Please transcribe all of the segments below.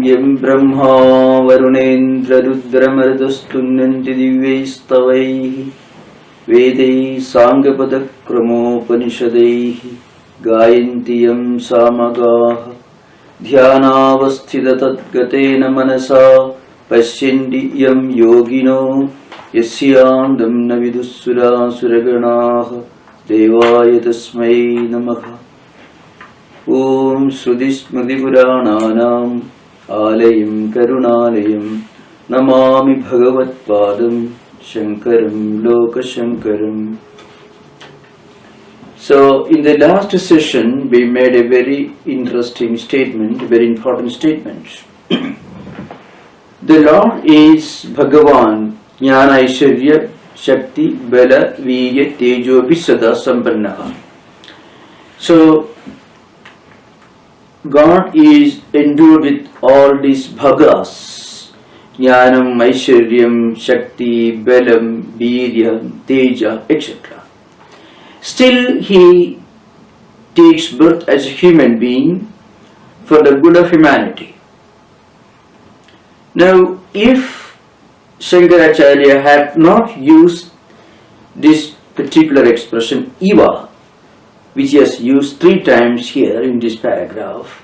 यं ब्रह्मा वरुणेन्द्ररुद्रमरुतस्तुन्यन्ति दिव्यैस्तवैः वेदैः साङ्गपदक्रमोपनिषदैः गायन्ति यं सामगाः ध्यानावस्थिततद्गतेन मनसा पश्यन्ति यं योगिनो यस्यान्तं न विदुःसुरासुरगणाः देवाय तस्मै नमः। ॐ श्रुतिस्मृतिपुराणानाम् आलयं करुणालयं नमामि भगवत्पादं शङ्करं लोकशङ्करम्. So in the last session we made a very interesting statement, a very important statement. The Lord is Bhagavan, Jnana Aishwarya Shakti Bala Virya Tejo Visada Sampannaha. So God is endued with all these bhagas, Jnanam, Aishwaryam, Shakti, Balam, Virya, Teja, etc. Still he takes birth as a human being for the good of humanity. Now, if Shankaracharya had not used this particular expression, Iva, which he has used 3 times here in this paragraph,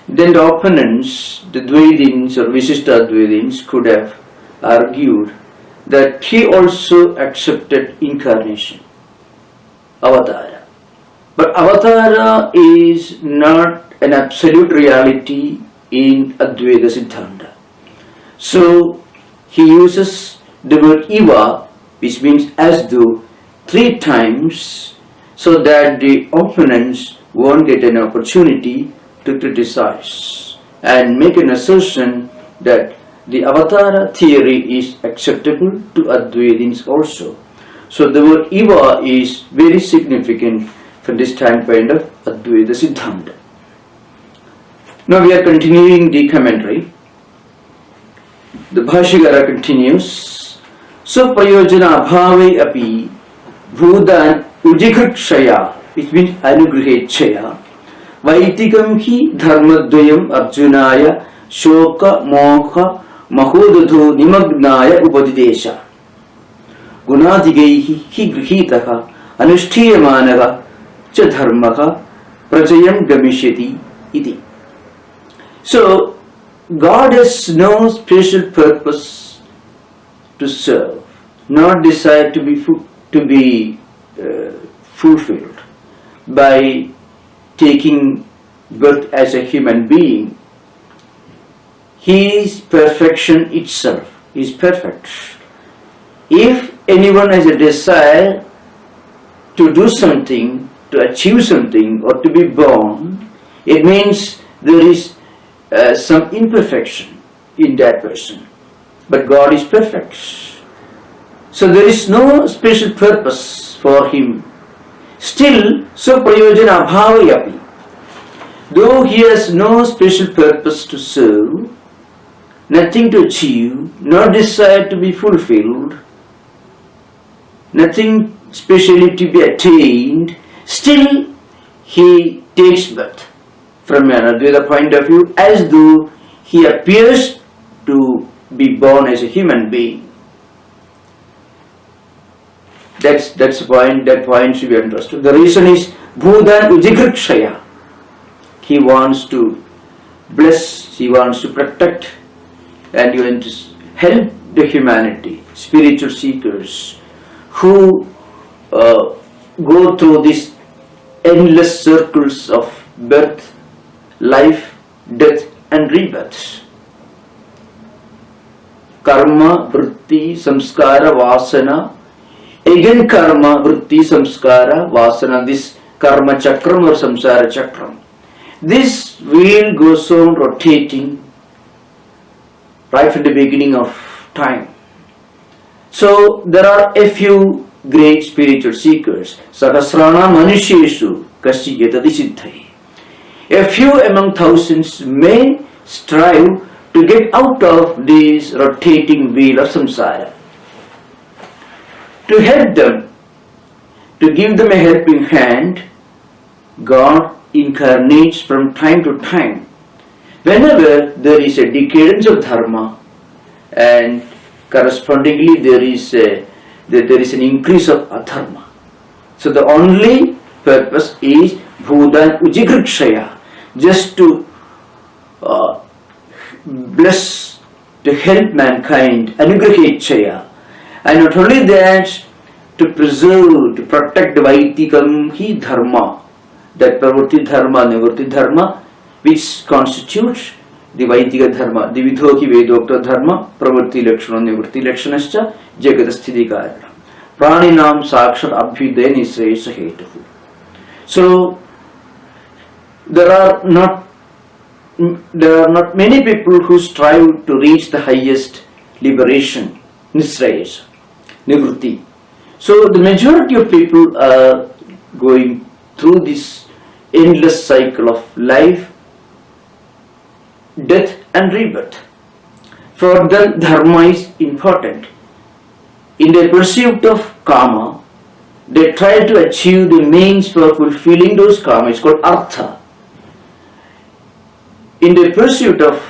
then the opponents, the Dvaidins or Visishtadvaidins, could have argued that he also accepted incarnation, avatara. But avatara is not an absolute reality in Advaita Siddhanta. So he uses the word Iva, which means as though, 3 times, so that the opponents won't get an opportunity to criticize and make an assertion that the avatara theory is acceptable to Advaitins also. So the word Iva is very significant from this standpoint of Advaita Siddhanta. Now we are continuing the commentary. The Bhashyakara continues. So prayojana abhave api bhudan ujikshaya, which means anugrahechaya, vaitikam hi dharmadvayam arjunaya shoka moha mahodadho nimagnaya upadidesha gunadigaihi hi grihitaha anushthiyamanaha cha dharmaha prajayam gamishyati iti. So God has no special purpose to serve, not desire to be fulfilled by taking birth as a human being. He is perfection itself. He is perfect. If anyone has a desire to do something, to achieve something, or to be born, it means there is some imperfection in that person. But God is perfect. So there is no special purpose for him. Still, so prayojana abhavayapi, though he has no special purpose to serve, nothing to achieve, no desire to be fulfilled, nothing specially to be attained, still he takes birth from an Advaita point of view, as though he appears to be born as a human being. That's the point. That point should be understood. The reason is bhudan ujikshaya. He wants to bless, he wants to protect, and he wants to help the humanity, spiritual seekers who go through these endless circles of birth, life, death and rebirth. Karma, vritti, samskara, vasana. Again karma, vritti, samskara, vasana. This karma chakram or samsara chakram. This wheel goes on rotating right from the beginning of time. So there are a few great spiritual seekers. Sahasrana manusheshu kasyatati siddhai. A few among thousands may strive to get out of this rotating wheel of samsara. To help them, to give them a helping hand, God incarnates from time to time Whenever there is a decadence of dharma and correspondingly there is an increase of adharma. So the only purpose is bhudan ujigritshaya, just to bless, to help mankind, anugrahechaya, and not only that, to preserve, to protect the Vaitikam hi dharma, that pravritti dharma, nivritti dharma, which constitutes the Vaitika dharma, the vidhoki vedokta dharma, pravritti lakshana, nivritti lakshanascha, jagadasthiti karana. Praninam sakshat abhyuday nisresa hetuhu. So there are not many people who strive to reach the highest liberation, nisresa, nivritti. So the majority of people are going through this endless cycle of life, death and rebirth. For them, dharma is important. In their pursuit of karma, they try to achieve the means for fulfilling those karma. It's called artha. In their pursuit of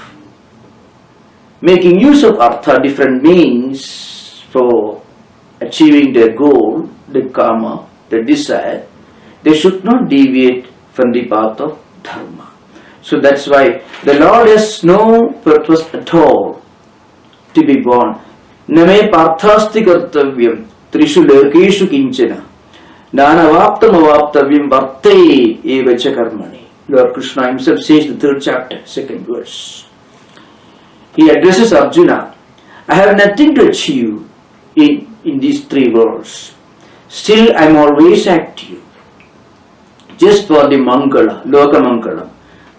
making use of artha, different means for achieving their goal, the karma, the desire, they should not deviate from the path of dharma. So that's why the Lord has no purpose at all to be born. Name parthasti kartavyam trishu lokeshu kinchana nanavaptam avaptavyam varte evacha karmani. Lord Krishna himself says in the 3rd chapter, 2nd verse. He addresses Arjuna, I have nothing to achieve in these 3 worlds. Still I am always active, just for the mangala, loka mangala,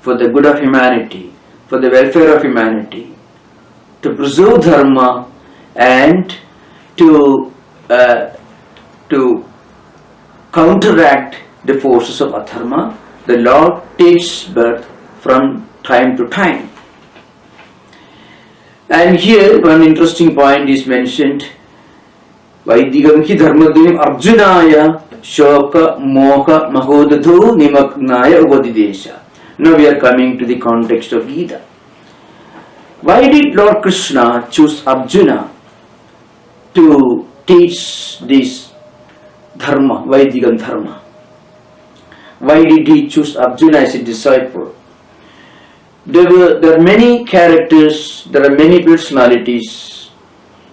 for the good of humanity, for the welfare of humanity, to preserve dharma and to counteract the forces of adharma. The Lord takes birth from time to time. And here one interesting point is mentioned. Vaidigam hi dharmadhyam arjunaya shoka moha mahodadho nimagnaya uvadidesha. Now we are coming to the context of Gita. Why did Lord Krishna choose Arjuna to teach this dharma, Vaidigam dharma? Why did he choose Arjuna as a disciple? There are many characters, there are many personalities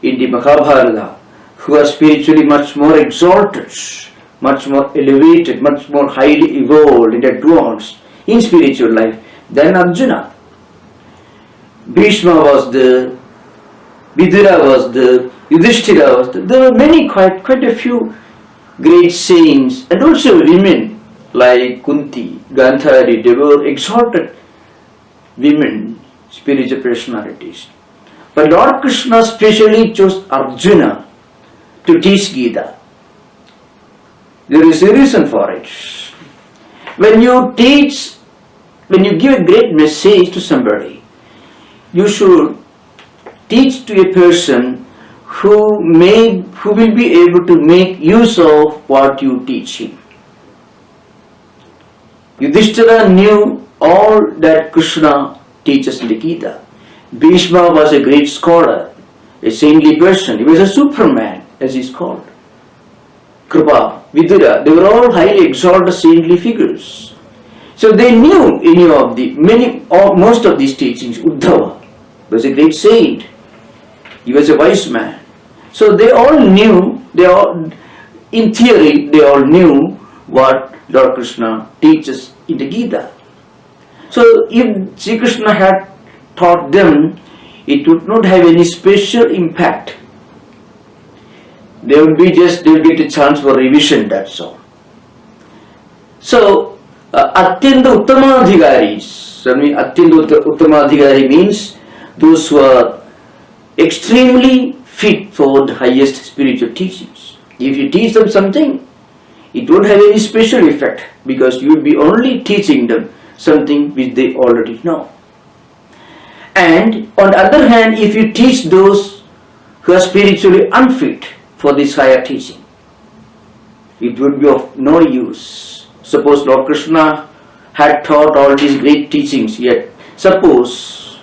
in the Mahabharata who are spiritually much more exalted, much more elevated, much more highly evolved and advanced in spiritual life than Arjuna. Bhishma was there, Vidura was there, Yudhishthira was there. There were many, quite a few great saints and also women like Kunti, Gandhari. They were exalted women, spiritual personalities. But Lord Krishna specially chose Arjuna to teach Gita. There is a reason for it. When you give a great message to somebody, you should teach to a person who will be able to make use of what you teach him. Yudhishthira knew all that Krishna teaches in the Gita. Bhishma was a great scholar, a saintly person. He was a superman, as he is called. Kripa, Vidura, they were all highly exalted saintly figures. So they knew most of these teachings. Uddhava was a great saint. He was a wise man. So they all knew, in theory, they all knew what Lord Krishna teaches in the Gita. So if Sri Krishna had taught them, it would not have any special impact. They will get a chance for revision, that's all. So, Atyanta Uttamadhigaris. Atyanta Uttamadhigari means those who are extremely fit for the highest spiritual teachings. If you teach them something, it won't have any special effect because you will be only teaching them something which they already know. And on the other hand, if you teach those who are spiritually unfit for this higher teaching, it would be of no use. Suppose Lord Krishna had taught all these great teachings, yet Suppose,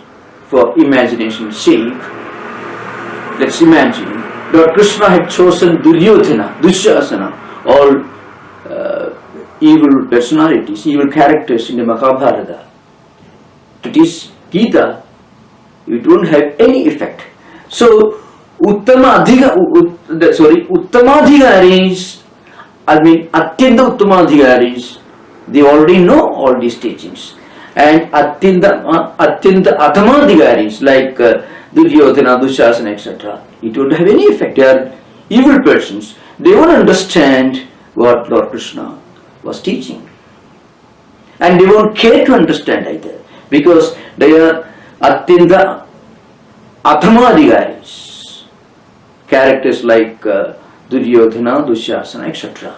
for imagination's sake, let's imagine Lord Krishna had chosen Duryodhana, Dushasana, all evil personalities, evil characters in the Mahabharata. To teach Gita, it won't have any effect. So, Uttamadhigaris, Atyanta Uttamadhigaris, they already know all these teachings. And Atyanta Adhamadhigaris, like Duryodhana, Dushasana, etc., it won't have any effect. They are evil persons. They won't understand what Lord Krishna was teaching. And they won't care to understand either, because they are Atyanta Adhamadhigaris, characters like Duryodhana, Dushasana, etc.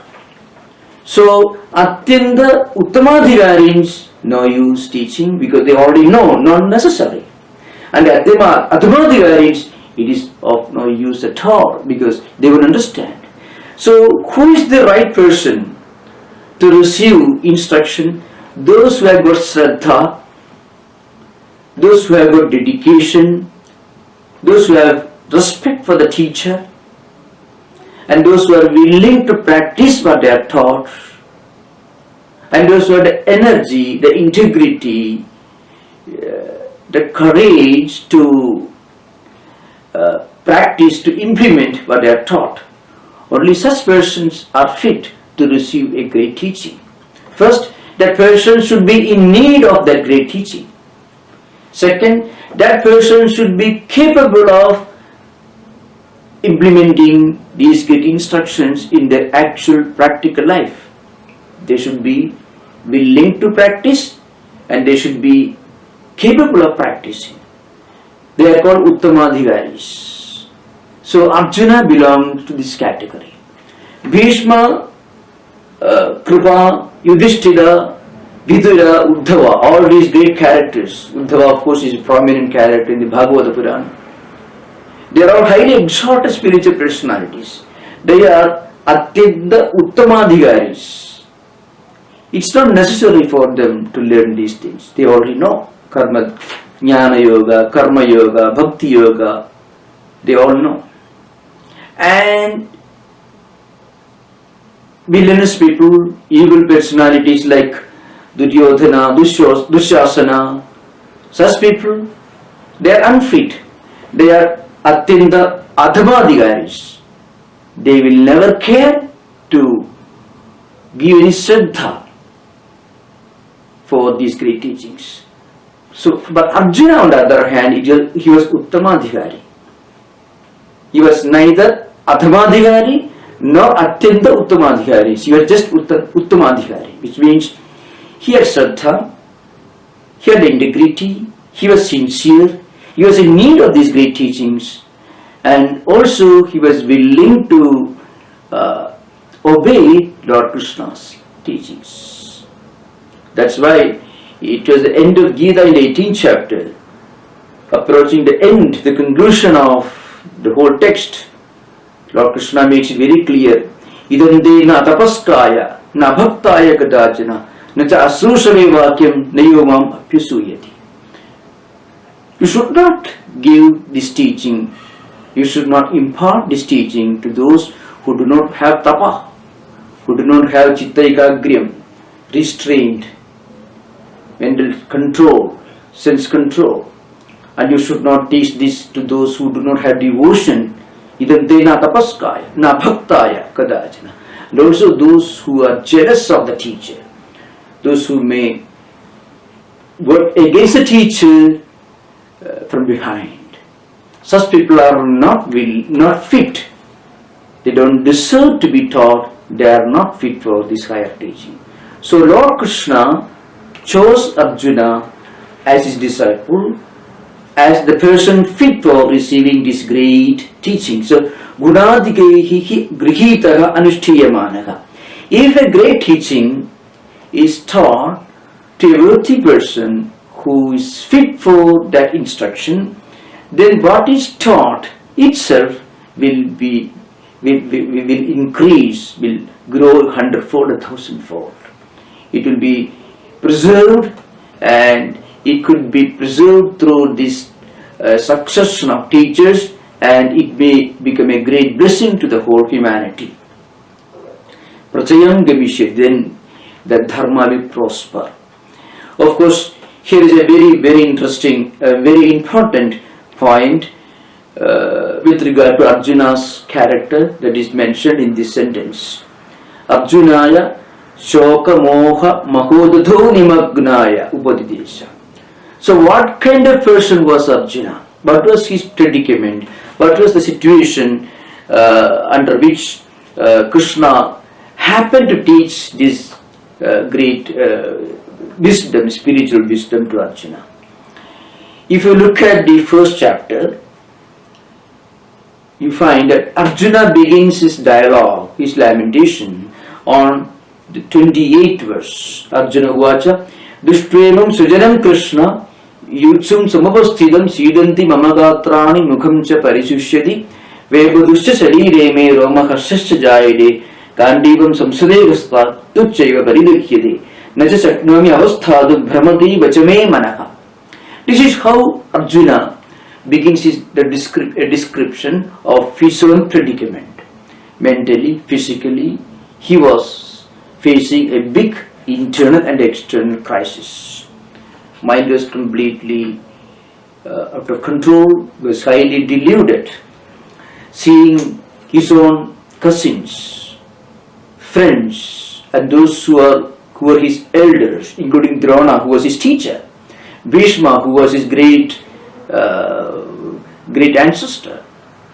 So, Atyanta Uttamadhigaris, no use teaching because they already know, not necessary. And Adhamadhigaris, it is of no use at all because they will understand. So, who is the right person to receive instruction? Those who have got Shraddha, those who have got dedication, those who have respect for the teacher, and those who are willing to practice what they are taught, and those who have the energy, the integrity, the courage to practice, to implement what they are taught. Only such persons are fit to receive a great teaching. First, that person should be in need of that great teaching. Second, that person should be capable of implementing these great instructions in their actual practical life. They should be willing to practice and they should be capable of practicing. They are called Uttamadhigaris. So Arjuna belonged to this category. Bhishma, Kripa, Yudhishthira, Vidura, Uddhava, all these great characters. Uddhava, of course, is a prominent character in the Bhagavata Purana. They are all highly exalted spiritual personalities. They are Atyanta Uttamadhigaris. It's not necessary for them to learn these things. They already know. Karma, Jnana Yoga, Karma Yoga, Bhakti Yoga. They all know. And villainous people, evil personalities like Duryodhana, Dushasana, such people, they are unfit. They are Atyanta Adhamadhigaris. They will never care to give any Shraddha for these great teachings. So, but Arjuna on the other hand, he was Uttamadhigari. He was neither Adhamadhigari nor Atyanta Uttamadhigari. He was just Uttamadhigari, which means he had Shraddha, he had integrity, he was sincere, he was in need of these great teachings, and also he was willing to obey Lord Krishna's teachings. That's why it was the end of Gita in the 18th chapter, approaching the end, the conclusion of the whole text. Lord Krishna makes it very clear. Idande na tapaskaya, na bhaktaya kadachana, na cha asrushame vakyam nayomam apyasuyati. You should not give this teaching, you should not impart this teaching to those who do not have tapa, who do not have chitta ekagryam, restraint, mental control, sense control. And you should not teach this to those who do not have devotion, idante na tapaskaya, na bhaktaya kadachana. And also those who are jealous of the teacher, those who may work against the teacher from behind. Such people are not fit. They don't deserve to be taught. They are not fit for this higher teaching. So Lord Krishna chose Arjuna as his disciple, as the person fit for receiving this great teaching. So Gunadikehi grihitaha anushthiyamanaha. If a great teaching is taught to a worthy person who is fit for that instruction, then what is taught itself will increase, will grow 100-fold, 1,000-fold. It will be preserved and it could be preserved through this succession of teachers, and it may become a great blessing to the whole humanity. Prachayam Gavishe, then the dharma will prosper. Of course, here is a very interesting, very important point with regard to Arjuna's character that is mentioned in this sentence. Arjunaya shoka moha mahodadho nimagnaya upadidesha. So what kind of person was Arjuna? What was his predicament? What was the situation under which Krishna happened to teach this great wisdom, spiritual wisdom to Arjuna? If you look at the first chapter, you find that Arjuna begins his dialogue, his lamentation, on the 28th verse. Arjuna uvacha dushtvenam sujanam Krishna yutsum samavasthidam sidanti mamagatrani mukham cha parishusyati vebuduscha sarire me romaharsascha jayade kandivam samsadevasva tuchaiva paridakhyade nacha saknomi avasthadu bhramati vachame manaha. This is how Arjuna begins a description of his own predicament. Mentally, physically, he was facing a big internal and external crisis. Mind was completely out of control, was highly deluded, seeing his own cousins, friends, and those who were his elders, including Drona, who was his teacher, Bhishma, who was his great ancestor.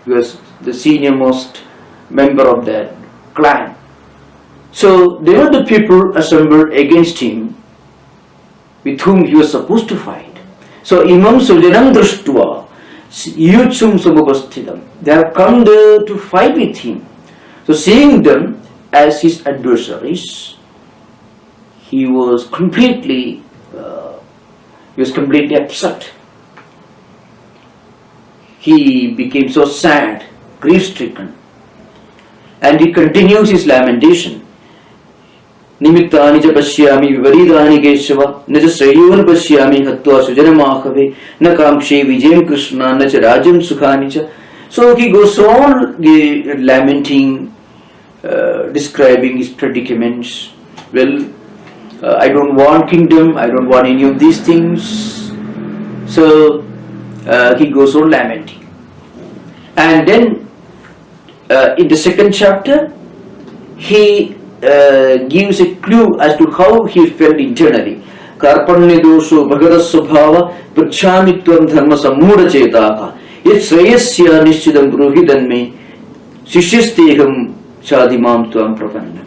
He was the senior most member of that clan. So they were the people assembled against him with whom he was supposed to fight. So imam sujanam drushtva yutsum samupasthidam. They have come there to fight with him. So seeing them as his adversaries, he was completely upset. He became so sad, grief-stricken, and he continues his lamentation. Nimittani ja pashyami vivaridani keshava na ja srayovan pashyami hatva sujanamahave na kamshe vijayam krishna na cha rajam sukhani cha. So he goes on lamenting, describing his predicaments. Well, I don't want kingdom, I don't want any of these things. So he goes on lamenting. And then in the second chapter, he gives a clue as to how he felt internally. Karpanya dosho bhagadas prachhamitvam dharma sammudha chetaka yat shreyasya nishchidam bruhidan me shishyasteham chadimam tvam prapanna.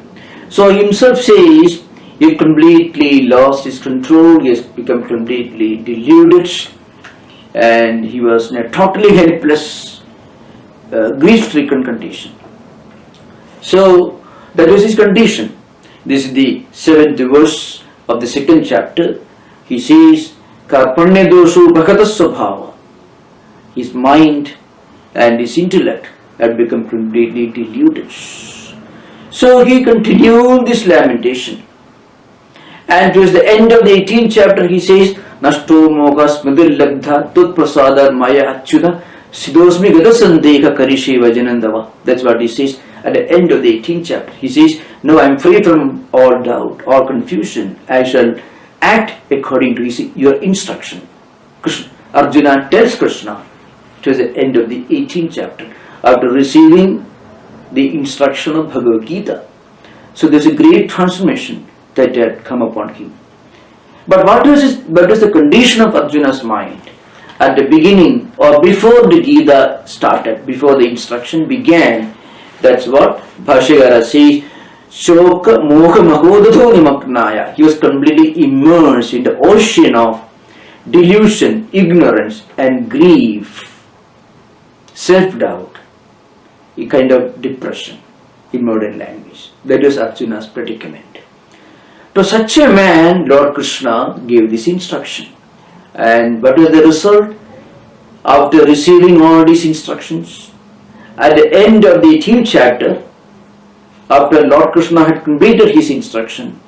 So he himself says he completely lost his control, he has become completely deluded, and he was in a totally helpless, grief-stricken condition. So that was his condition. This is the 7th verse of the 2nd chapter. He says, Karpanya doshu bhagatas bhava. His mind and his intellect had become completely deluded. So he continued this lamentation. And towards the end of the 18th chapter, he says, Nashto mogas madillabdha tut prasadar maya achyuda sidosmi gata sandeha karishe vajanandava. That's what he says at the end of the 18th chapter. He says, now I am free from all doubt, all confusion. I shall act according to your instruction. Arjuna tells Krishna towards the end of the 18th chapter after receiving the instruction of Bhagavad Gita. So there's a great transformation that had come upon him. But what was the condition of Arjuna's mind at the beginning or before the Gita started, before the instruction began? That's what Bhashyakara says, Shoka moha mahodadho nimaknaya. He was completely immersed in the ocean of delusion, ignorance and grief, self-doubt, a kind of depression in modern language. That was Arjuna's predicament. To such a man, Lord Krishna gave this instruction. And what was the result? After receiving all these instructions, at the end of the 18th chapter, after Lord Krishna had completed his instruction,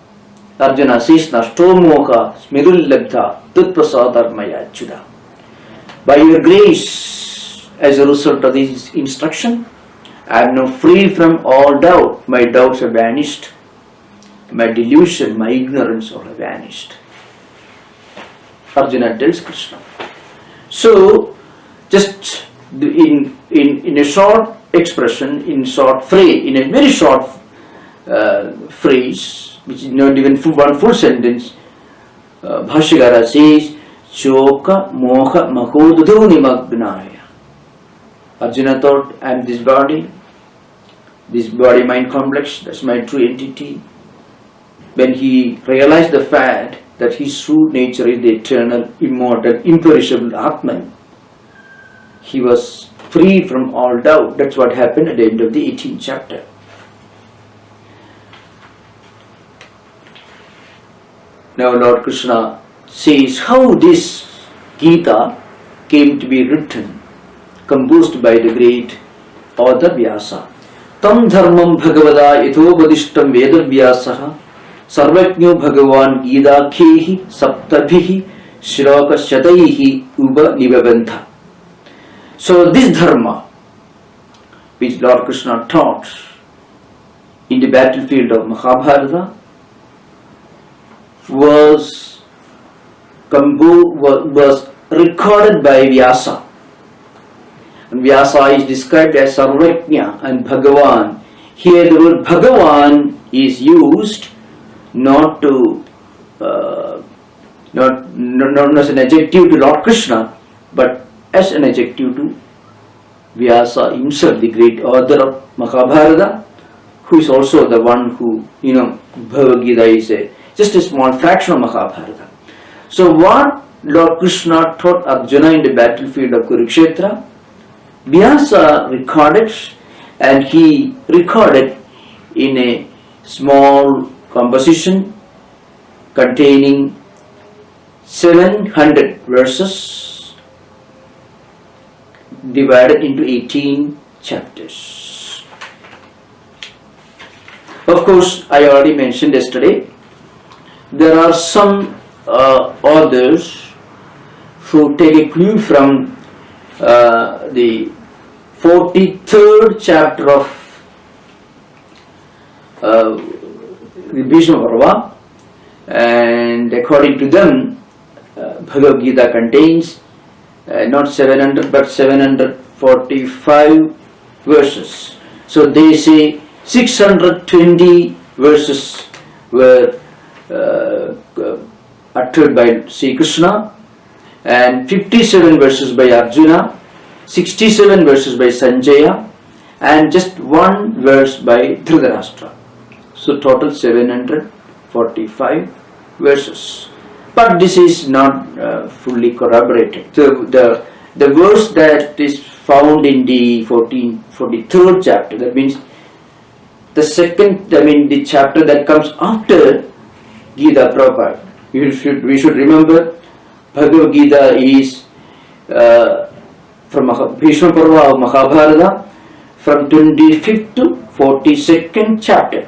Arjuna says, Nashto moha smirullabdha tutprasadarmaya achyuta. By your grace, as a result of this instruction, I am now free from all doubt. My doubts have vanished. My delusion, my ignorance all have vanished. Arjuna tells Krishna. So, just in a short expression, in short phrase, in a very short phrase, which is not even one full sentence, Bhashyakara says, Choka moha mahodudhu nimagnaya. Arjuna thought, I am this body-mind complex, that's my true entity. When he realized the fact that his true nature is the eternal, immortal, imperishable Atman, he was free from all doubt. That's what happened at the end of the 18th chapter. Now Lord Krishna says how this Gita came to be written, composed by the great author Vyasa. Tam dharmam bhagavada yathodishtam veda Vyasaha sarvajño bhagavan gidakhehi saptabhihi shloka shataihi upa nivabantha. So this dharma, which Lord Krishna taught in the battlefield of Mahabharata, was recorded by Vyasa. And Vyasa is described as Sarvajña and Bhagavan. Here the word Bhagavan is used not as an adjective to Lord Krishna, but as an adjective to Vyasa himself, the great author of Mahabharata, who is also the one who, Bhagavad Gita is just a small fraction of Mahabharata. So what Lord Krishna taught Arjuna in the battlefield of Kurukshetra, Vyasa recorded, and he recorded in a small composition containing 700 verses divided into 18 chapters. Of course, I already mentioned yesterday, there are some authors who take a clue from the 43rd chapter of the Bhishma Parva, and according to them, Bhagavad Gita contains not 700 but 745 verses. So they say 620 verses were uttered by Sri Krishna, and 57 verses by Arjuna, 67 verses by Sanjaya, and just one verse by Dhritarashtra. So total 745 verses. But this is not fully corroborated. So the verse that is found in the 43rd chapter, that means the chapter that comes after Gita Prabhupada. We should remember Bhagavad Gita is from Bhishma Parva of Mahabharata, from 25th to 42nd chapter.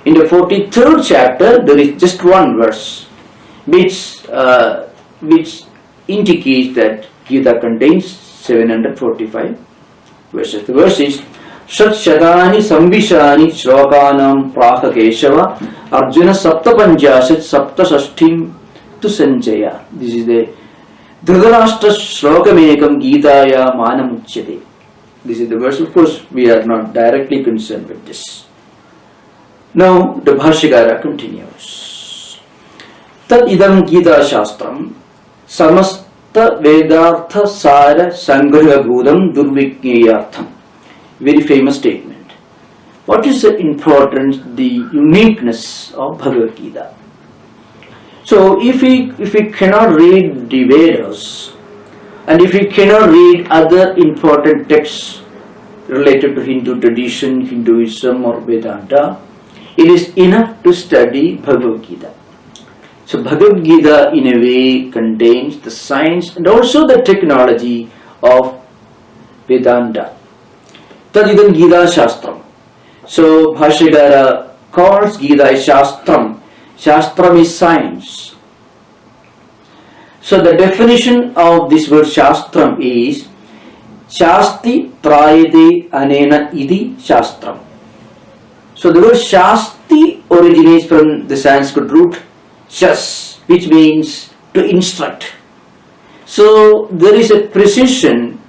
In the 43rd chapter, there is just one verse which indicates that Gita contains 745 verses. The verse is Shat-shadani sambishani shlokanam praha keshava Arjuna saptapanjashat saptasashtim tu Sanjaya. This is the Dhritarashtra shlokamekam Gitaya manamuchyate. This is the verse. Of course, we are not directly concerned with this. Now the Bhashyakara continues. Tad idam Gita Shastram samasta vedartha sara sangraha bhudam durvigneyartham. Very famous statement. What is the importance, the uniqueness of Bhagavad Gita? So if we cannot read the Vedas, and if we cannot read other important texts related to Hindu tradition, Hinduism or Vedanta, it is enough to study Bhagavad Gita. So Bhagavad Gita in a way contains the science and also the technology of Vedanta. Tadidam Gita Shastram. So Bhashyakara calls Gita a Shastram. Shastram is science. So the definition of this word Shastram is Shasti Trayate Anena Idi Shastram. So the word Shasti originates from the Sanskrit root Shas, which means to instruct. So there is a precision,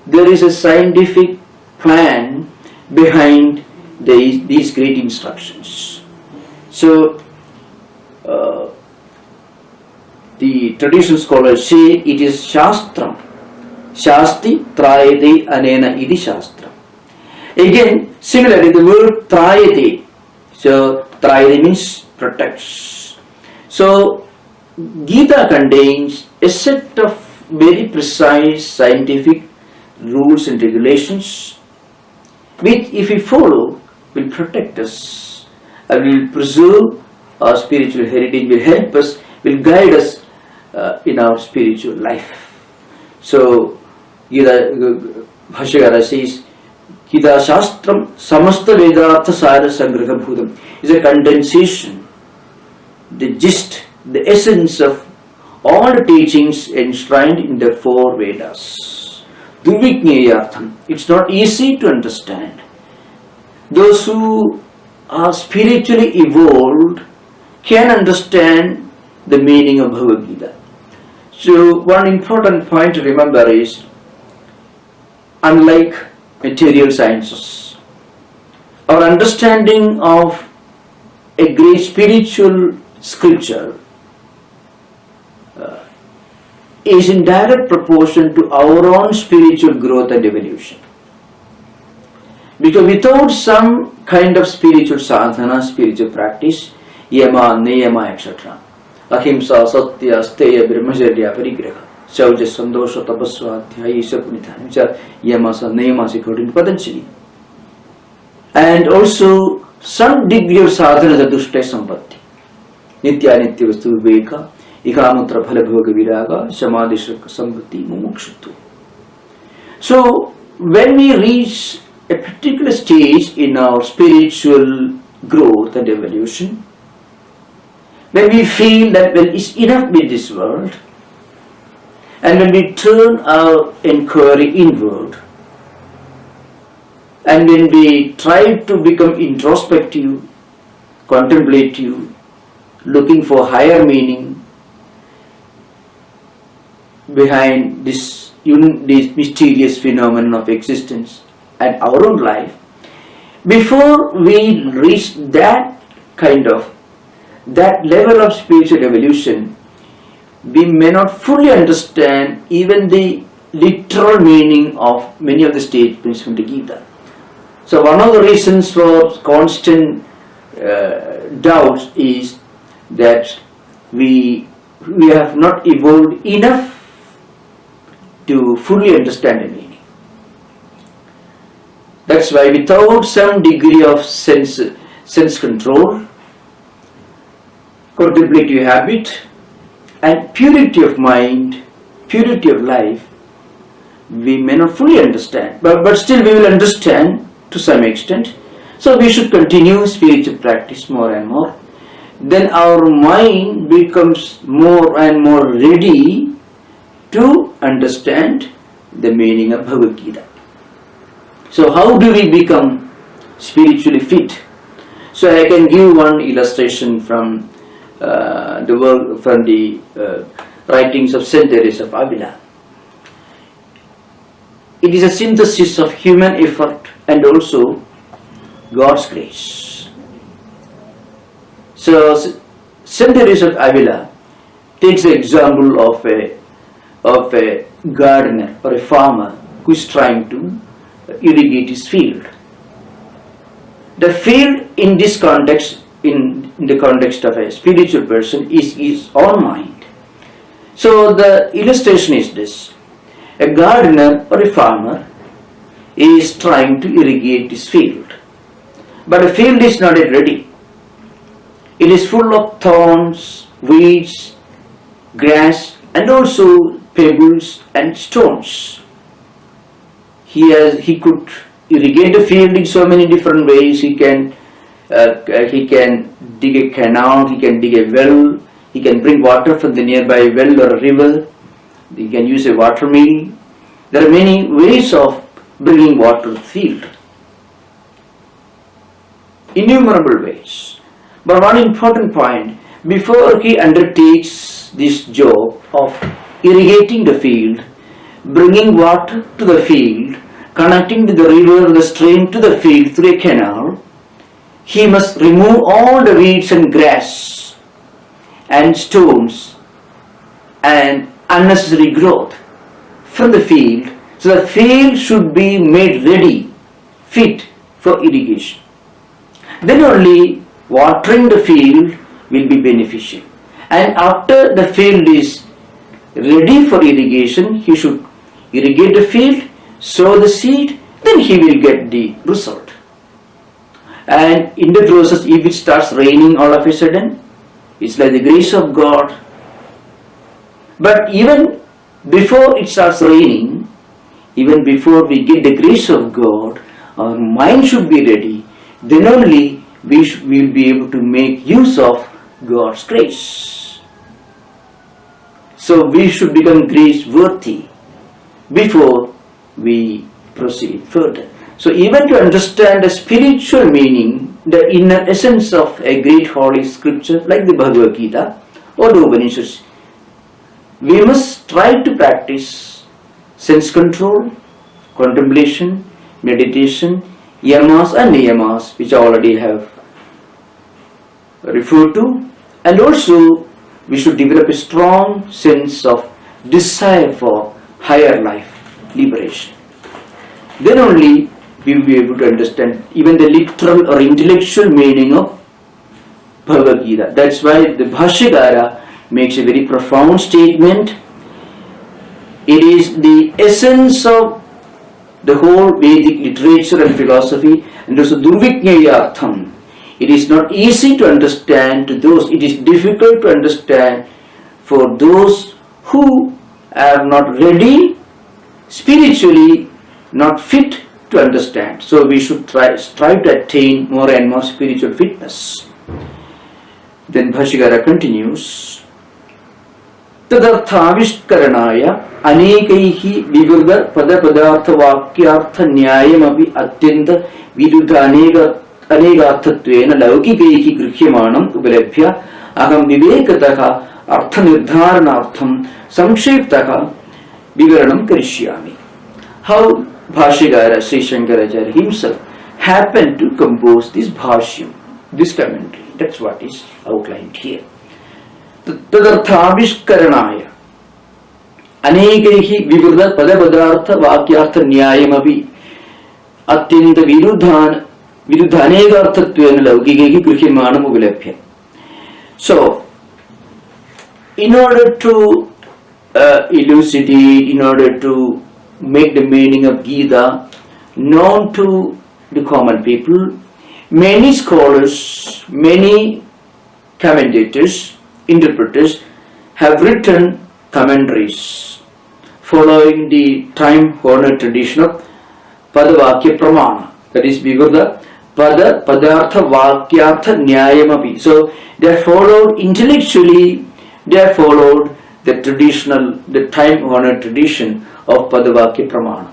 there is a scientific plan behind these great instructions. So the traditional scholars say it is Shastram. Shasti Trayate Anena Idi Shastram. Again, similarly, the word Trayate. So Trayate means protects. So Gita contains a set of very precise scientific rules and regulations which, if we follow, will protect us and will preserve our spiritual heritage, will help us, will guide us in our spiritual life. So Gita Bhashyakara says, Gita Shastram Samasta Vedartha Sara Sangraha Bhutam is a condensation, the gist, the essence of all the teachings enshrined in the four Vedas. Durvigneyartham. It's not easy to understand. Those who are spiritually evolved can understand the meaning of Bhagavad Gita. So one important point to remember is, unlike material sciences, our understanding of a great spiritual scripture is in direct proportion to our own spiritual growth and evolution. Because without some kind of spiritual sadhana, spiritual practice, yama, niyama, etc., ahimsa, satya, steya, brahmacharya, parigraha, shauja, sandosha, tapasva, adhyaya, isapunitha, which are yamas and niyamas according to Patanjali. And also some degree of sadhana is adushta sampatti. Nitya nitya vastu viveka, ikamutra phala bhoga viraga, samadhishraka sampatti, mumukshuttu. So when we reach a particular stage in our spiritual growth and evolution, when we feel that it's enough with this world, and when we turn our inquiry inward, and when we try to become introspective, contemplative, looking for higher meaning behind this mysterious phenomenon of existence and our own life, before we reach that level of spiritual evolution, we may not fully understand even the literal meaning of many of the statements from the Gita. So one of the reasons for constant doubts is that we have not evolved enough to fully understand the meaning. That's why without some degree of sense control, contemplative habit, and purity of mind, purity of life, we may not fully understand, but still we will understand to some extent. So we should continue spiritual practice more and more. Then our mind becomes more and more ready to understand the meaning of Bhagavad Gita. So how do we become spiritually fit? So I can give one illustration from the work, from the writings of Saint Teresa of Avila. It is a synthesis of human effort and also God's grace. So Saint Teresa of Avila takes the example of a gardener or a farmer who is trying to irrigate his field. The field in this context, in the context of a spiritual person, is his own mind. So the illustration is this: a gardener or a farmer is trying to irrigate his field, but the field is not yet ready. It is full of thorns, weeds, grass, and also pebbles and stones. He could irrigate the field in so many different ways. He can dig a canal, he can dig a well, he can bring water from the nearby well or a river, he can use a water mill. There are many ways of bringing water to the field. Innumerable ways. But one important point, before he undertakes this job of irrigating the field, bringing water to the field, connecting to the river or the stream to the field through a canal, he must remove all the weeds and grass and stones and unnecessary growth from the field, so the field should be made ready, fit for irrigation. Then only watering the field will be beneficial. And after the field is ready for irrigation, he should irrigate the field, sow the seed, then he will get the result. And in the process, if it starts raining all of a sudden, it's like the grace of God. But even before it starts raining, even before we get the grace of God, our mind should be ready. Then only we will be able to make use of God's grace. So we should become grace worthy before we proceed further. So even to understand the spiritual meaning, the inner essence of a great holy scripture like the Bhagavad Gita or the Upanishads, we must try to practice sense control, contemplation, meditation, yamas and niyamas, which I already have referred to, and also we should develop a strong sense of desire for higher life, liberation. Then only we will be able to understand even the literal or intellectual meaning of Bhagavad Gita. That's why the Bhashyakara makes a very profound statement. It is the essence of the whole Vedic literature and philosophy, and also Durvijnayartham. It is not easy to understand to those, it is difficult to understand for those who are not ready, spiritually not fit to understand. So we should strive to attain more and more spiritual fitness. Then Bhashyakara continues, Tadarthavishkaranaya anekaihi vivrudha padapadartha vakyartha nyayamapi atyanta viruddha anegathatvena laukikaihi grihyamanam upalabhya aham vivekataha artha nirdharanartham samkshiptaha vivaranam karishyami. How Bhashyakara Sri Shankaracharya himself happened to compose this bhashyam, this commentary. That's what is outlined here. Tadarthavishkaranaya anekaihi vivrudha padapadartha vakyartha nyayamapi atyanta viruddha anegarthatvena laukikaihi grihyamanam upalabhya. So, in order to elucidate, in order to make the meaning of Gita known to the common people, many scholars, many commentators, interpreters have written commentaries following the time-honored tradition of Padavakya Pramana, that is Vivrudha Pada Padartha Vakyartha Nyayamapi. So they are followed intellectually, they are followed the traditional, the time-honored tradition of Padavakya Pramana.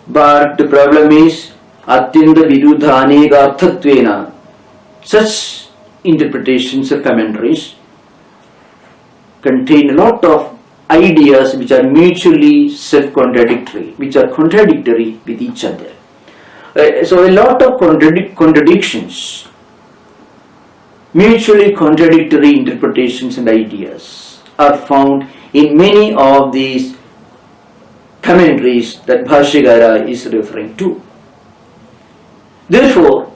But the problem is Atyanta Viruddha Anegarthatvena. Such interpretations or commentaries contain a lot of ideas which are mutually self-contradictory, which are contradictory with each other. So a lot of contradictions, mutually contradictory interpretations and ideas are found in many of these commentaries that Bhashyakara is referring to. Therefore,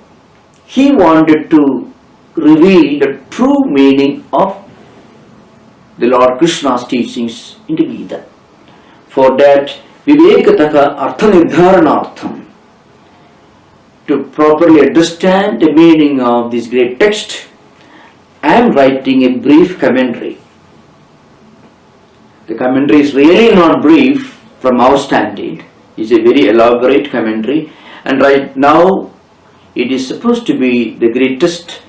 he wanted to reveal the true meaning of the Lord Krishna's teachings in the Gita. For that, Vivekataka Artha Nirdharanartham, to properly understand the meaning of this great text, I am writing a brief commentary. The commentary is really not brief from our standing. It's a very elaborate commentary, and right now It is supposed to be the greatest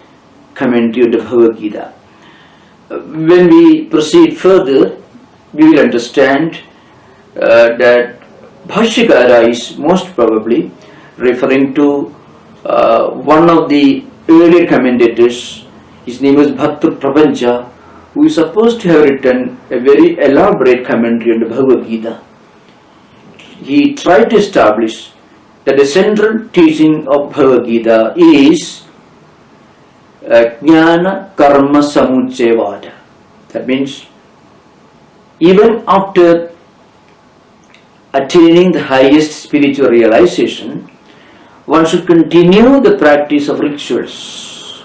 commentary of the Bhagavad Gita. When we proceed further, we will understand that Bhashyakara is most probably referring to one of the earlier commentators. His name is Bhattar Prapancha, who is supposed to have written a very elaborate commentary on the Bhagavad Gita. He tried to establish that the central teaching of Bhagavad Gita is Jnana Karma Samuccayavada. That means even after attaining the highest spiritual realization, one should continue the practice of rituals,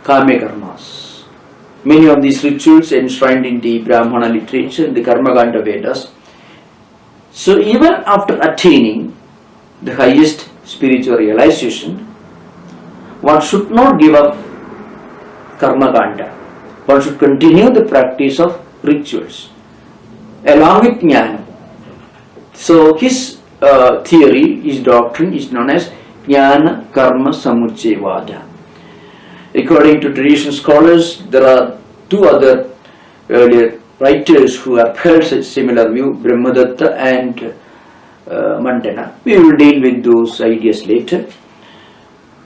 karma karmas. Many of these rituals enshrined in the Brahmana literature, in the Karmakanda Vedas. So even after attaining the highest spiritual realization, one should not give up Karmakanda. One should continue the practice of rituals along with Jnana. So his theory, his doctrine is known as Jnana Karma Samuccayavada. According to traditional scholars, there are two other earlier writers who have held such similar view, Brahmadatta and Mandana. We will deal with those ideas later.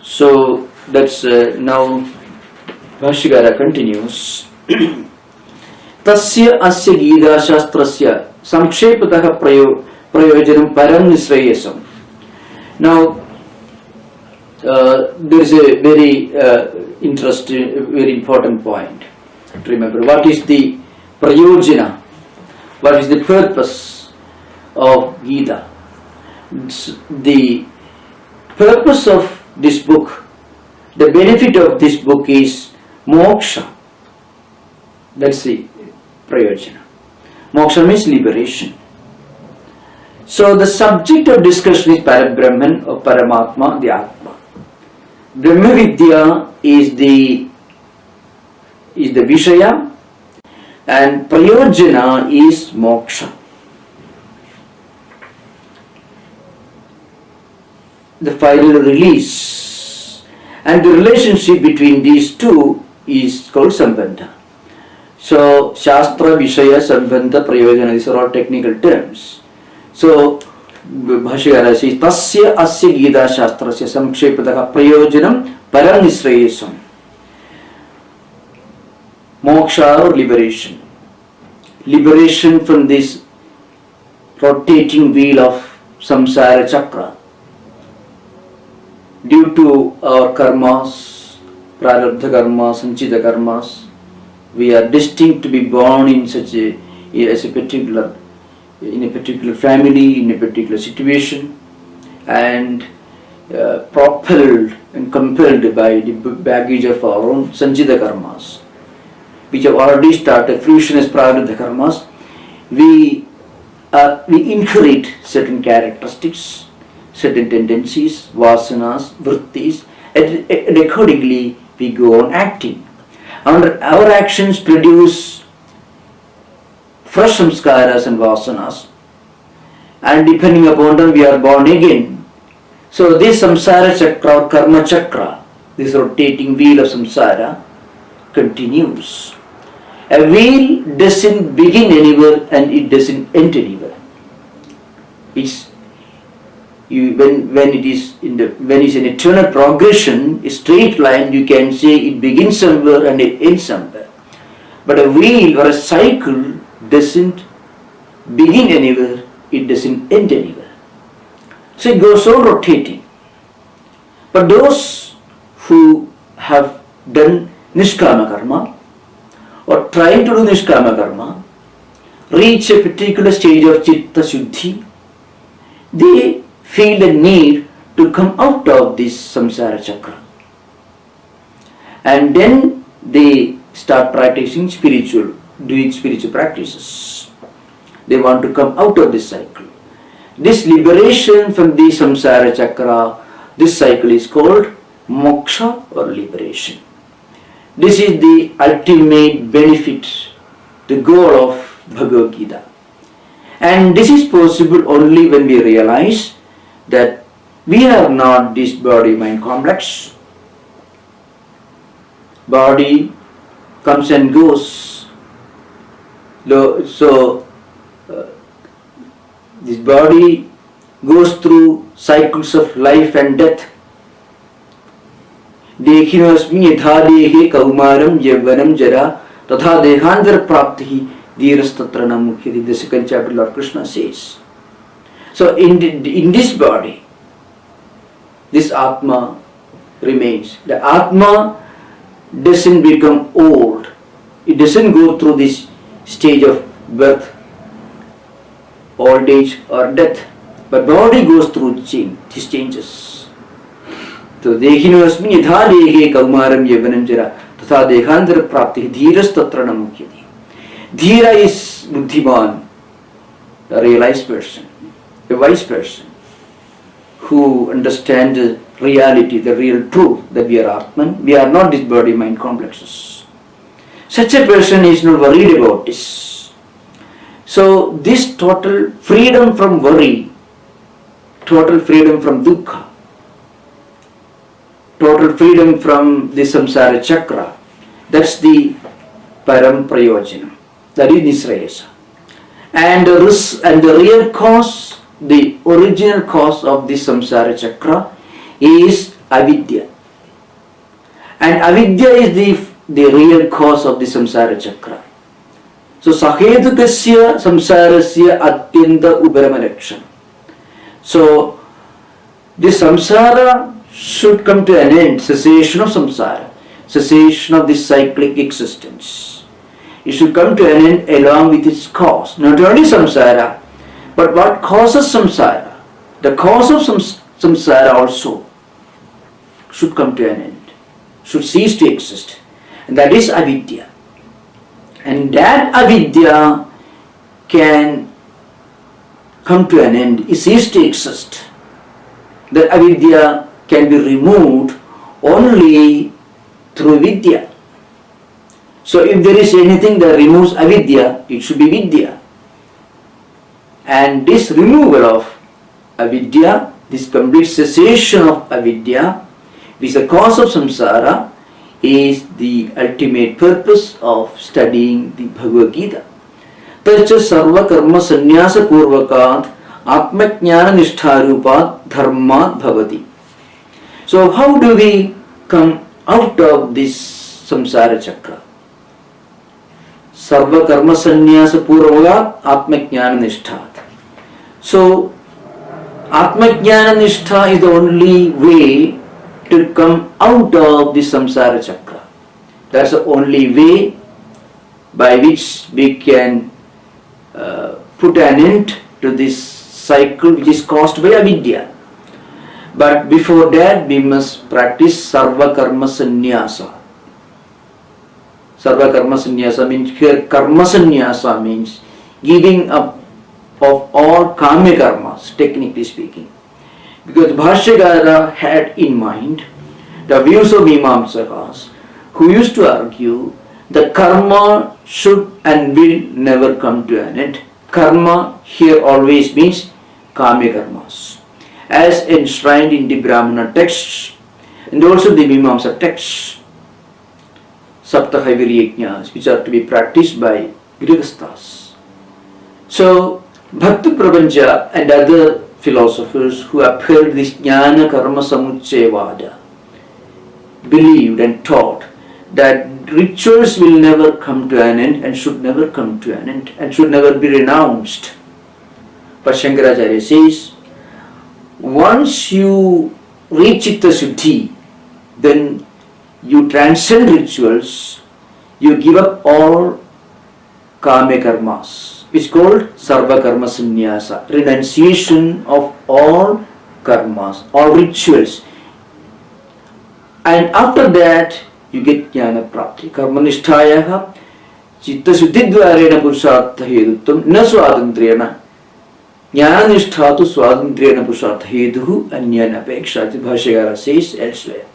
So that's now Bhashyakara continues. Tasya asya Gita Shastrasya Samkshepatah Prayojanam Param Nisrayasam. Now there is a very interesting, very important point to remember. What is the Prayojana? What is the purpose of Gita? The purpose of this book, the benefit of this book is moksha. That's the Prayojana. Moksha means liberation. So the subject of discussion is Parabrahman or Paramatma, the Atma. Brahma Vidya is the Vishaya and Prayojana is moksha. The final release, and the relationship between these two is called Sambandha. So Shastra, Vishaya, Sambandha, Prayojana, these are all technical terms. So Bhashyakara says Tasya Asya Gita Shastrasya Samkshepatah Prayojanam Param Nisrayasam. Moksha or liberation. Liberation from this rotating wheel of samsara chakra. Due to our karmas, prarabdha karmas, sanchita karmas, we are destined to be born in such in a particular family, in a particular situation, and propelled and compelled by the baggage of our own sanchita karmas, which have already started fruition as prarabdha karmas. We inherit certain characteristics, certain tendencies, vasanas, vrittis, and accordingly we go on acting. Our actions produce fresh samskaras and vasanas, and depending upon them we are born again. So this samsara chakra or karma chakra, this rotating wheel of samsara, continues. A wheel doesn't begin anywhere and it doesn't end anywhere. When it's an eternal progression, a straight line, you can say it begins somewhere and it ends somewhere. But a wheel or a cycle doesn't begin anywhere, it doesn't end anywhere. So it goes on rotating. But those who have done nishkama karma or trying to do nishkama karma reach a particular stage of chitta shuddhi, they feel the need to come out of this samsara chakra. And then they start practicing doing spiritual practices. They want to come out of this cycle. This liberation from the samsara chakra, this cycle is called moksha or liberation. This is the ultimate benefit, the goal of Bhagavad Gita. And this is possible only when we realize that We are not this body-mind complex. Body comes and goes. So this body goes through cycles of life and death. Dekhinosmi yatha dehe kaumaram yavvanam jara tatha dehandara praptihi dhirastatra namukyati. The second chapter Lord Krishna says. So in this body, this Atma remains. The Atma doesn't become old. It doesn't go through this stage of birth, old age or death. But body goes through these changes. So dehinosmi yatha dehe kaumaram yavvanam jara tatha dehandara praptihi dhirastatra namukyati. Dhira is buddhiman, a realized person, a wise person who understands the reality, the real truth that we are Atman. We are not these body-mind complexes. Such a person is not worried about this. So this total freedom from worry, total freedom from dukkha, total freedom from the samsara chakra, that's the param prayojanam, that is nisrayasa. And the real cause, the original cause of the samsara chakra is avidya. And avidya is the real cause of the samsara chakra. So sahedukasya samsarasya atyanta uparamalakshanam. So the samsara should come to an end, cessation of samsara, cessation of this cyclic existence. It should come to an end along with its cause. Not only samsara, but what causes samsara, the cause of samsara also should come to an end, should cease to exist. And that is avidya. And that avidya can come to an end, it cease to exist. That avidya can be removed only through vidya. So if there is anything that removes avidya, it should be vidya. And this removal of avidya, this complete cessation of avidya, which is the cause of samsara, is the ultimate purpose of studying the Bhagavad Gita. Tacha sarva karma sannyasa purvakat atma jnana nishtharupat dharmat bhavati. So how do we come out of this samsara chakra? Sarva karma sannyasa purvakat atma jnana nishthat. So atma jnana nishtha is the only way to come out of the samsara chakra. That's the only way by which we can put an end to this cycle which is caused by avidya. But before that we must practice sarva karma sannyasa. Sarva karma sannyasa means, here karma sannyasa means giving up of all kama karmas, technically speaking. Because Bhashyakara had in mind the views of Mimamsakas, who used to argue that karma should and will never come to an end. Karma here always means kama karmas, as enshrined in the Brahmana texts and also the Mimamsa texts, Saptahaviri Yajnas, which are to be practiced by Grihasthas. So Bhakti Prabanja and other philosophers who upheld this Jnana Karma Samuccayavada believed and taught that rituals will never come to an end and should never come to an end and should never be renounced. But Shankaracharya says, once you reach Chitta Shuddhi, then you transcend rituals, you give up all kama karmas, which is called sarva karma sannyasa, renunciation of all karmas, all rituals. And after that, you get jnana prapti. Karma nishthayaha chitta suddhidvarena purushartha hedutvam na swadandriyana. Jnana nishtha tu swadandriyana purushartha heduhu anyana apekshati, Bhashyakara says elsewhere.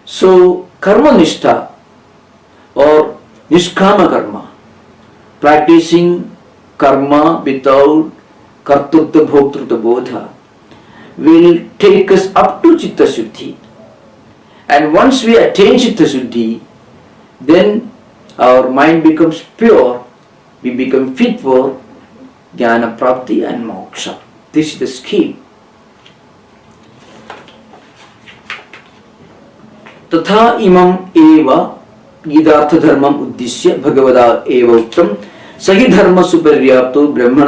So, karma nishtha or nishkama karma, practicing karma without kartrutva bhoktrutva bodha, will take us up to Chitta Shuddhi. And once we attain Chitta Shuddhi, then our mind becomes pure, we become fit for Jnana Prapti and Moksha. This is the scheme. तथा इमं एव गीतार्थ धर्मम उद्दिश्य भगवदा एव उक्तम सहि धर्म सुपर्याप्तो ब्रह्मण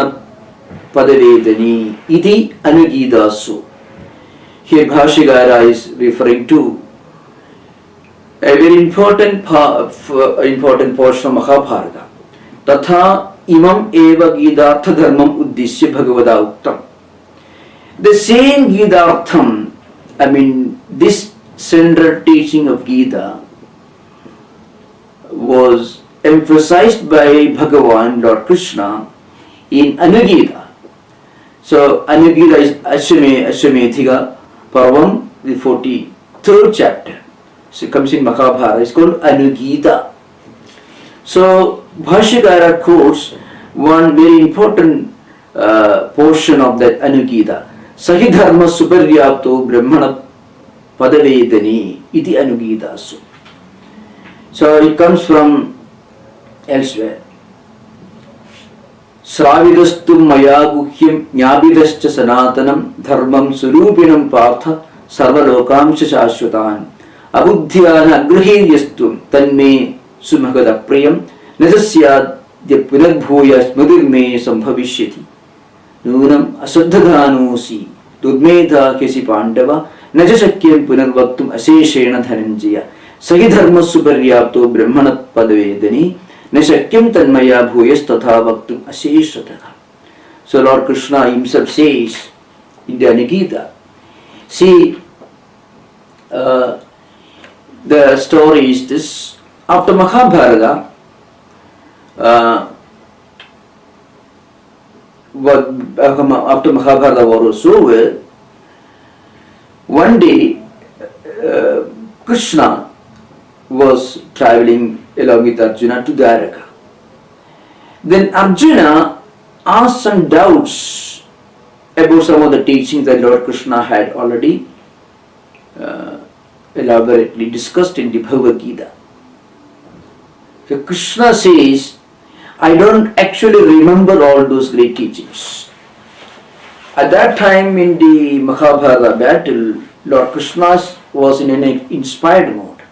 पदवेदनी इति अनुगीतासु. Here Bhashyakara is referring to a very important portion of Mahabharata. Tatha imam eva Gidartha dharmam uddishya bhagavada uktam. The same Gidartham, this central teaching of Gita was emphasized by Bhagavan, Lord Krishna, in Anugita. So Anugita is Ashwamedhika Parvam, the 43rd chapter. So it comes in Mahabharata. It's called Anugita. So Bhashyakara quotes one very important portion of that Anugita. Sahi dharma suparyapto brahmana padavedani iti Anugitasu. So it comes from elsewhere. Sravidastum maya guhyam jnabidascha sanatanam dharmam surupinam partha sarvalokamsha shashvatan abuddhyana agrahiriyastum tanme sumagada priyam najasyadya punarbhuya smudirme sambhavishyati nunam asaddhadhanosi dudmedha kesi pandava najasakyam punarvaktum aseshena dhananjaya sahi dharma suparyapto brahmana padavedani najasakyam tanmaya bhuyas tatha vaktum aseshataha. So Lord Krishna himself says in the Anugita. See, the story is this. After Mahabharata, after Mahabharata war was over, one day Krishna was traveling along with Arjuna to Dwaraka. Then Arjuna asked some doubts about some of the teachings that Lord Krishna had already elaborately discussed in the Bhagavad Gita. So Krishna says, I don't actually remember all those great teachings. At that time in the Mahabharata battle, Lord Krishna was in an inspired mode.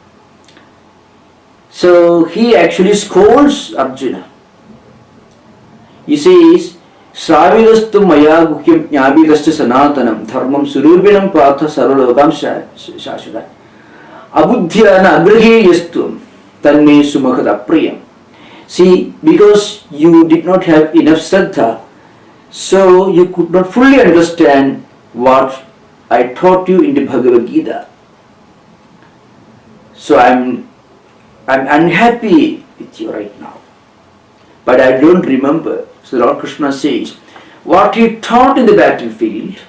So he actually scolds Arjuna. He says, Sravidastu maya guhyam jnabidascha sanatanam dharmam surupinam partha sarvalokam shashvatan abuddhyana agrahiyastum tanme sumagada priyam. See, because you did not have enough Shraddha, so you could not fully understand what I taught you in the Bhagavad Gita. So I'm unhappy with you right now. But I don't remember. So Lord Krishna says, what he taught in the battlefield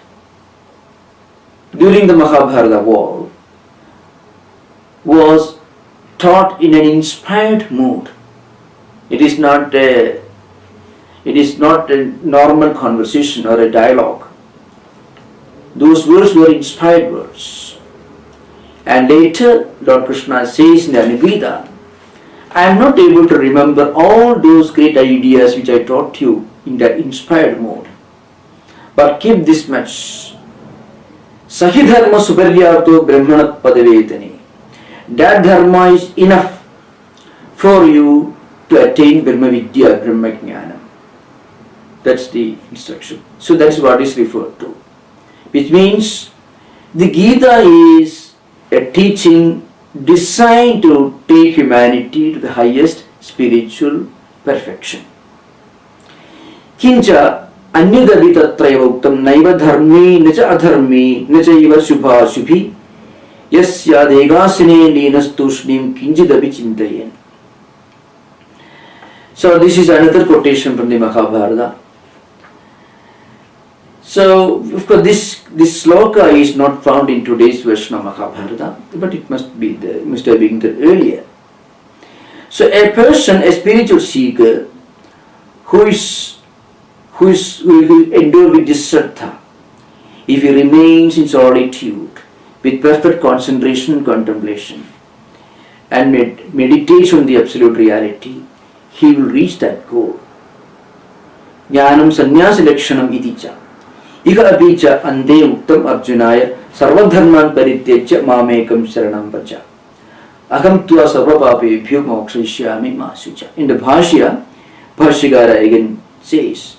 during the Mahabharata war was taught in an inspired mood. It is not a normal conversation or a dialogue. Those words were inspired words. And later Lord Krishna says in the Anugita, I am not able to remember all those great ideas which I taught you in that inspired mode. But keep this much. Sahi dharma suparyapto brahmana padavedani. That dharma is enough for you to attain Brahma Vidya, Brahma Jnana. That's the instruction. So that's what is referred to. Which means the Gita is a teaching designed to take humanity to the highest spiritual perfection. Kincha anyadavi tatraiva uktam naiva dharmi nacha adharmi nacha iva shubha shubhi yasya degasine linastushnim kinchidavi chintayen. So this is another quotation from the Mahabharata. So of course this sloka is not found in today's version of Mahabharata, but it must have been there earlier. So a person, a spiritual seeker, who is endowed with this Shraddha, if he remains in solitude with perfect concentration and contemplation and meditates on the absolute reality, he will reach that goal. Jnanam sannyasa lakshanam iti cha. Iha api cha ante uktam Arjunaaya sarvadharman parityajya mamekam sharanam vacha. Aham tva sarvapapebhyo mokshayishyami ma sucha. In the Bhashya, Bhashyakara again says,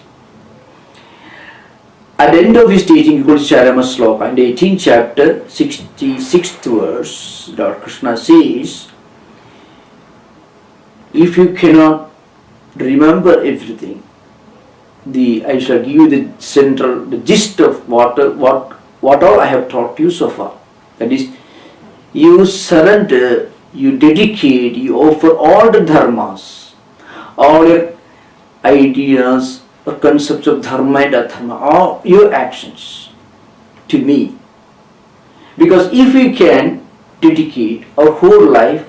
at the end of his teaching, he quotes Charama Sloka. In the 18th chapter, 66th verse, Lord Krishna says, if you cannot remember everything, I shall give you the gist of what all I have taught you so far. That is, you surrender, you dedicate, you offer all the dharmas, all your ideas or concepts of dharma and adharma, all your actions to me. Because if we can dedicate our whole life,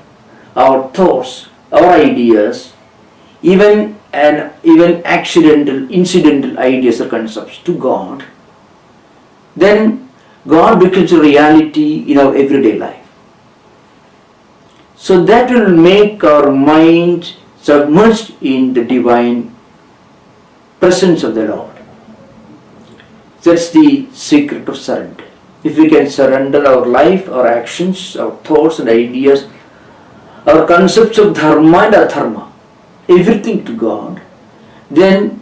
our thoughts, our ideas, even incidental ideas or concepts to God, then God becomes a reality in our everyday life. So that will make our mind submerged in the divine presence of the Lord. That's the secret of surrender. If we can surrender our life, our actions, our thoughts and ideas, our concepts of dharma and adharma, everything to God, then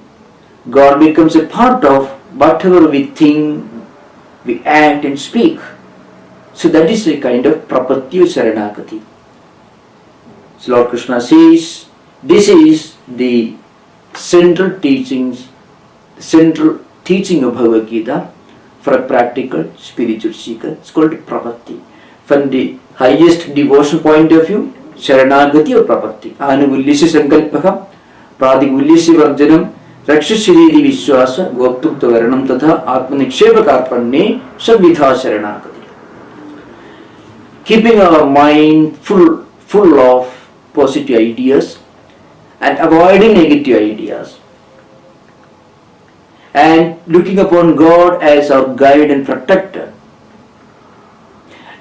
God becomes a part of whatever we think, we act and speak. So that is a kind of prapatya saranagati. So Lord Krishna says, this is the central teaching of Bhagavad Gita for a practical spiritual seeker. It's called prapatti. From the highest devotion point of view, Sharanagati or Prapatti. Anugulyasya sankalpaka, Pradigulyasya varjanam, Rakshasiridi Vishwasa, Goptukta Varanam Tatha, Atmanikshepakarpanne, Sabvidha Sharanagati. Keeping our mind full of positive ideas and avoiding negative ideas, and looking upon God as our guide and protector,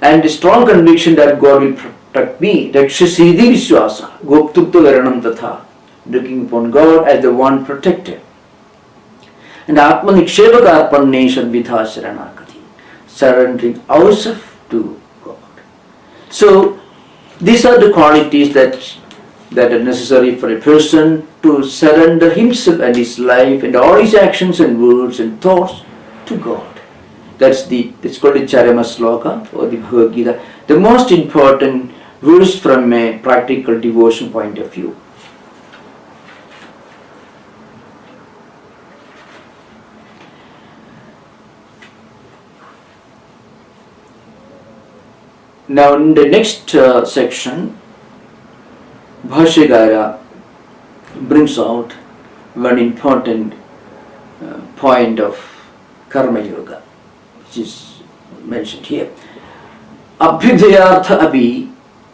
and a strong conviction that God will protect me, Rakshasiridi Vishwasa, Goptukta Varanam Tatha, looking upon God as the one protector, and Atmanikshepakarpanne Sabvidha Sharanagati, surrendering ourselves to God. So these are the qualities that are necessary for a person to surrender himself and his life and all his actions and words and thoughts to God. That's called the Charama Sloka or the Bhagavad Gita, the most important verse from a practical devotion point of view. Now in the next section, Bhashyakara brings out one important point of Karma Yoga, which is mentioned here. Abhyudayartha abhi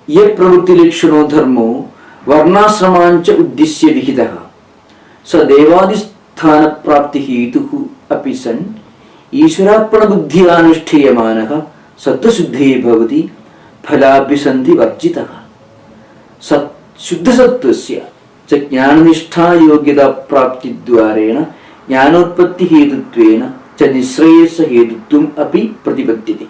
ye pravritti lakshano dharmo varnasramancha uddisya vihidaha sa devadisthana prapti hetuhu api san ishwarapana buddhya anushtheyamanaha sattva-suddhe bhavati phalabhisandhi varjitaha sat Shuddha Sattvasya cha jnananishta yogyata prapti dvarena jnanotpatti hetutvena cha nisrayasa hetutvam api pratipadyate.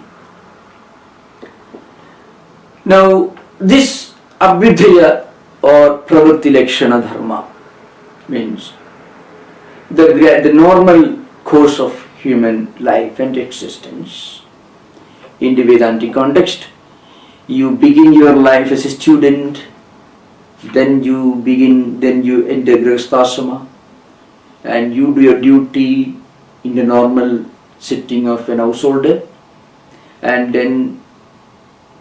Now this abhyudaya or pravritti lakshana dharma means the normal course of human life and existence. In the Vedantic context, you begin your life as a student, then you enter Grihasthashrama and you do your duty in the normal sitting of an householder, and then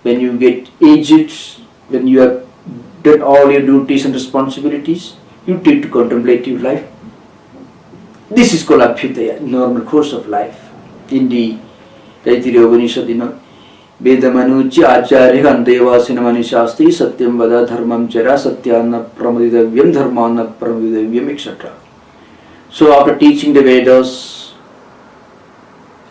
when you get aged, when you have done all your duties and responsibilities, you take to contemplative life. This is called Abhyudaya, normal course of life. In the Taittiriya Upanishad, Vedamanuchi Acharya Devasina Manishasti Satyam Vada Dharmam Chara Satyana Pramadidavyam Dharmana Pramadidavyam etc. So after teaching the Vedas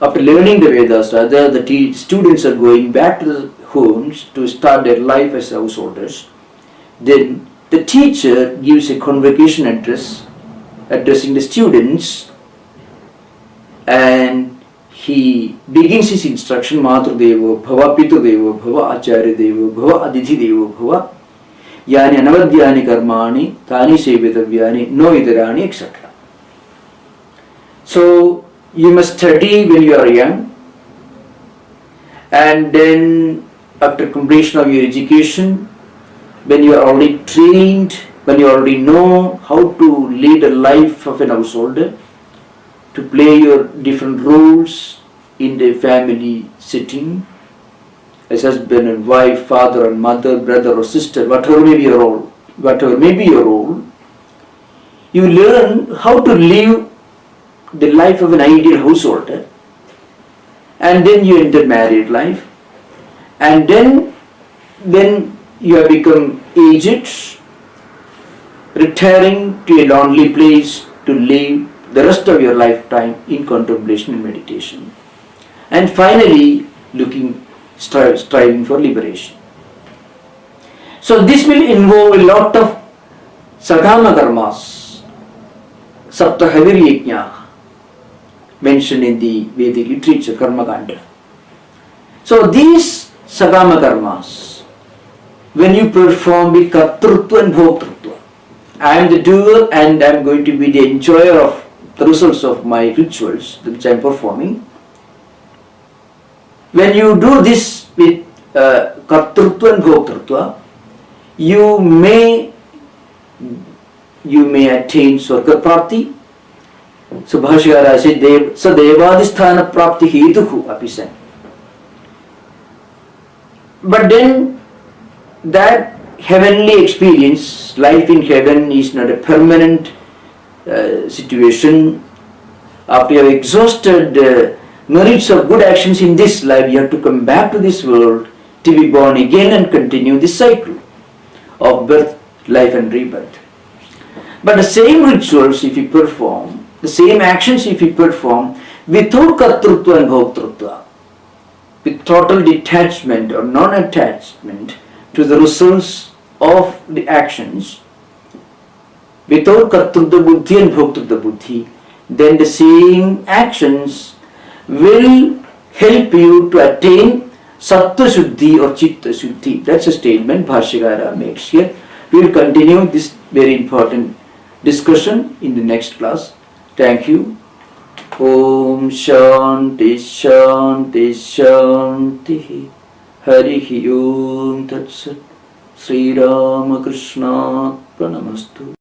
After learning the Vedas, rather the students are going back to the homes to start their life as householders. Then the teacher gives a convocation address addressing the students, and he begins his instruction, Matru Devo Bhava, Pitu Devo Bhava, Acharya Devo Bhava, Aditi Devo Bhava, Yani Anavadhyani Karmani, Tani Sevitavyani, No Idarani, etc. So you must study when you are young, and then after completion of your education, when you are already trained, when you already know how to lead a life of an householder, to play your different roles in the family setting, as husband and wife, father and mother, brother or sister, whatever may be your role, you learn how to live the life of an ideal householder, and then you enter married life, and then when you have become aged, retiring to a lonely place to live the rest of your lifetime in contemplation and meditation, and finally striving for liberation. So this will involve a lot of Sakama karmas, Sapta Haviri Yajna, mentioned in the Vedic literature, Karma Kanda. So these Sakama karmas, when you perform with Kartrutva and Bhoktrutva, I am the doer and I am going to be the enjoyer of the results of my rituals which I am performing. When you do this with Kartrutva and Bhoktrutva, you may attain Swarga Prapti. So Bhashyakara said, Sadevadhisthana Prapti Hetuhu api. But then that heavenly experience, life in heaven, is not a permanent situation. After you have exhausted the merits of good actions in this life, you have to come back to this world to be born again and continue this cycle of birth, life and rebirth. But the same rituals if you perform, the same actions if you perform without Kartrutva and Bhoktrutva, with total detachment or non-attachment to the results of the actions, without Kartrutva Buddhi and Bhoktrutva Buddhi, then the same actions will help you to attain Sattva Shuddhi or Chitta Shuddhi. That's a statement Bhashyakara makes here. We will continue this very important discussion in the next class. Thank you. Om Shanti Shanti Shanti. Harihi Om Tat Sat. Sri Ramakrishna Pranamastu.